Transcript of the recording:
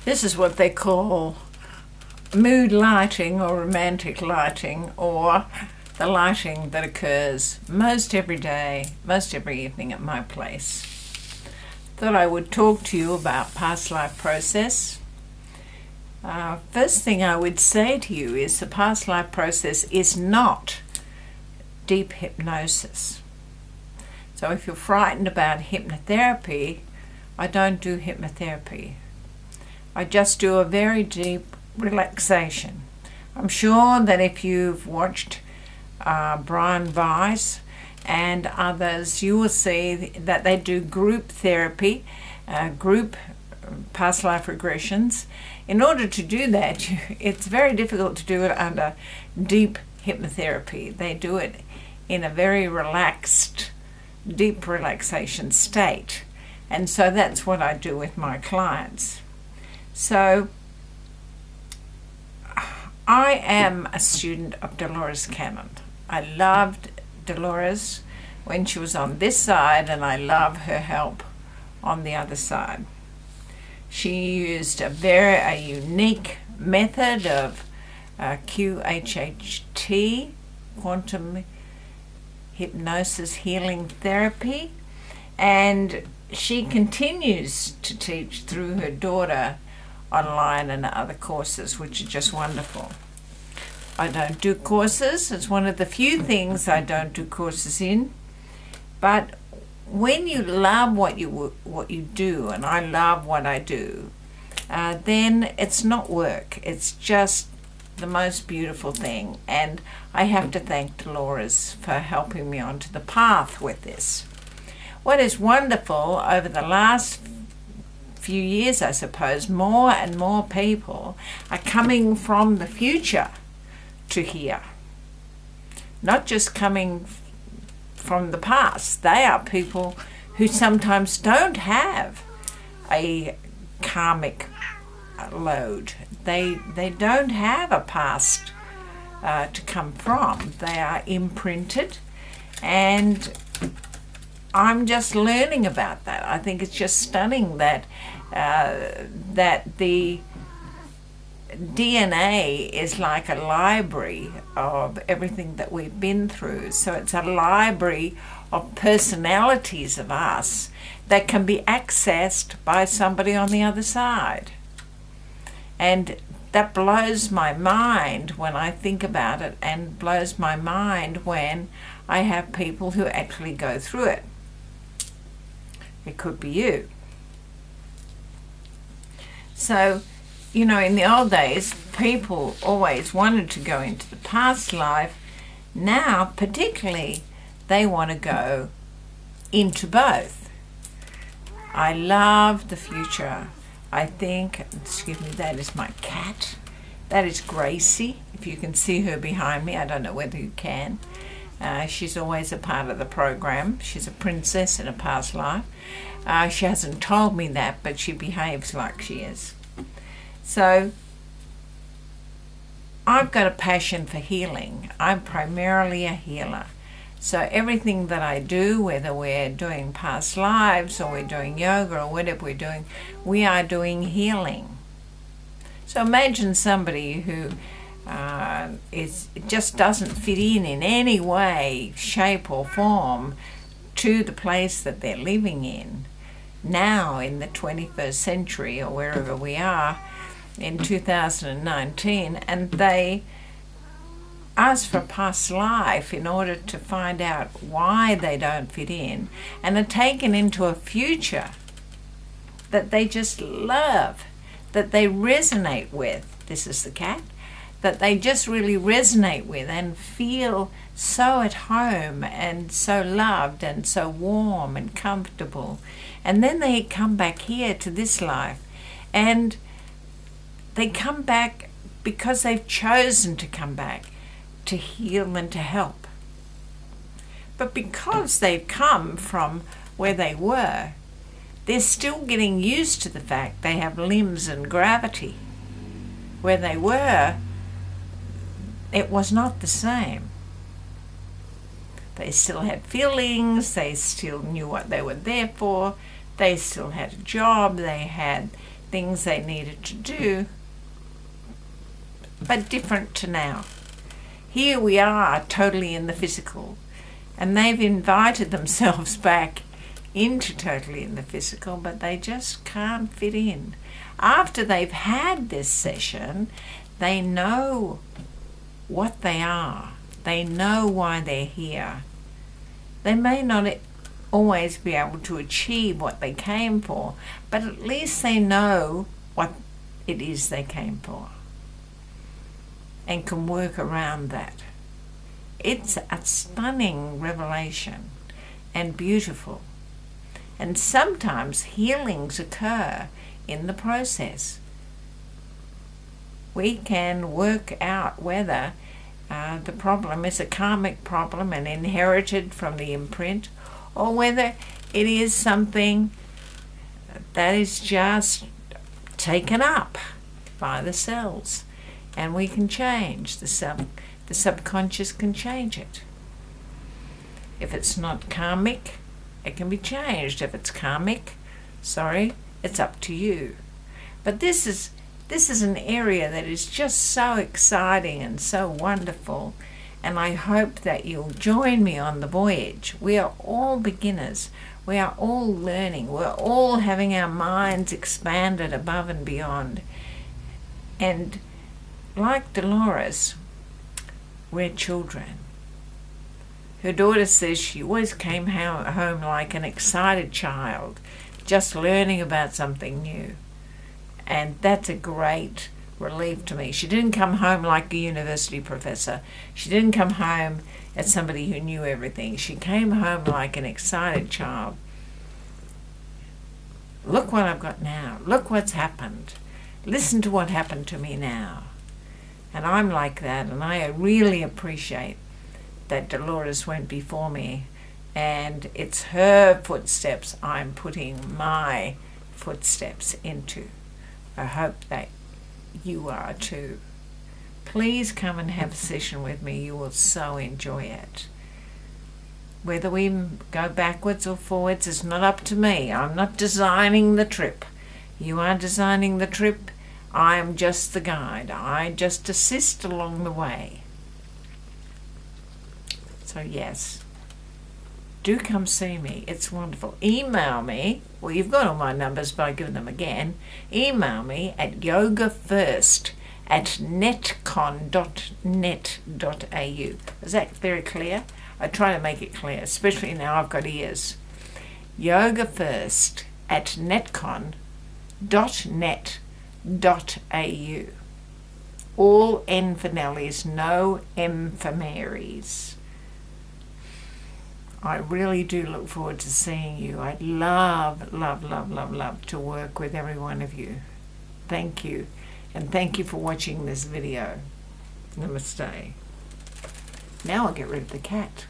This is what they call mood lighting or romantic lighting, or the lighting that occurs most every day, most every evening at my place. Thought I would talk to you about past life process. First thing I would say to you is the past life process is not deep hypnosis. So if you're frightened about hypnotherapy, I don't do hypnotherapy. I just do a very deep relaxation. I'm sure that if you've watched Brian Weiss and others, you will see that they do group therapy, group past life regressions. In order to do that, it's very difficult to do it under deep hypnotherapy. They do it in a very relaxed, deep relaxation state. And so that's what I do with my clients. So I am a student of Dolores Cannon. I loved Dolores when she was on this side, and I love her help on the other side. She used a unique method of QHHT, quantum hypnosis healing therapy, and she continues to teach through her daughter online and other courses, which are just wonderful. I don't do courses. It's one of the few things I don't do courses in. But when you love what you do, and I love what I do, then it's not work. It's just the most beautiful thing. And I have to thank Dolores for helping me onto the path with this. What is wonderful over the last few years, I suppose, more and more people are coming from the future to here. Not just coming from the past. They are people who sometimes don't have a karmic load. They don't have a past to come from. They are imprinted, and I'm just learning about that. I think it's just stunning that the DNA is like a library of everything that we've been through. So it's a library of personalities of us that can be accessed by somebody on the other side. And that blows my mind when I think about it, and blows my mind when I have people who actually go through it. It could be you. So, you know, in the old days, people always wanted to go into the past life. Now, particularly, they want to go into both. I love the future. I think, excuse me, that is my cat. That is Gracie, if you can see her behind me. I don't know whether you can. She's always a part of the program. She's a princess in a past life. She hasn't told me that, but she behaves like she is. So I've got a passion for healing. I'm primarily a healer. So everything that I do, whether we're doing past lives or we're doing yoga or whatever we're doing, we are doing healing. So imagine somebody who just doesn't fit in any way, shape or form to the place that they're living in now in the 21st century, or wherever we are in 2019, and they ask for past life in order to find out why they don't fit in, and are taken into a future that they just love, that they resonate with. This is the cat. That they just really resonate with and feel so at home and so loved and so warm and comfortable. And then they come back here to this life, and they come back because they've chosen to come back to heal and to help. But because they've come from where they were, they're still getting used to the fact they have limbs and gravity. Where they were, it was not the same. They still had feelings, they still knew what they were there for, they still had a job, they had things they needed to do, but different to now. Here we are, totally in the physical, and they've invited themselves back into totally in the physical, but they just can't fit in. After they've had this session, they know what they are. They know why they're here. They may not always be able to achieve what they came for, but at least they know what it is they came for and can work around that. It's a stunning revelation and beautiful. And sometimes healings occur in the process. We can work out whether the problem is a karmic problem and inherited from the imprint, or whether it is something that is just taken up by the cells, and we can change the subconscious can change it. If it's not karmic, it can be changed. If it's karmic, it's up to you. But this is an area that is just so exciting and so wonderful, and I hope that you'll join me on the voyage. We are all beginners. We are all learning. We're all having our minds expanded above and beyond. And like Dolores, we're children. Her daughter says she always came home like an excited child, just learning about something new. And that's a great relief to me. She didn't come home like a university professor. She didn't come home as somebody who knew everything. She came home like an excited child. Look what I've got now. Look what's happened. Listen to what happened to me now. And I'm like that, and I really appreciate that Dolores went before me, and it's her footsteps I'm putting my footsteps into. I hope that you are too. Please come and have a session with me. You will so enjoy it. Whether we go backwards or forwards is not up to me. I'm not designing the trip. You are designing the trip. I am just the guide. I just assist along the way. So yes, do come see me. It's wonderful. Email me. Well, you've got all my numbers, but I'll give them again. Email me at yogafirst@netcon.net.au. Is that very clear? I try to make it clear, especially now I've got ears. yogafirst@netcon.net.au. All N for Nellies, no M for Marys. I really do look forward to seeing you. I'd love, love, love, love, love to work with every one of you. Thank you. And thank you for watching this video. Namaste. Now I'll get rid of the cat.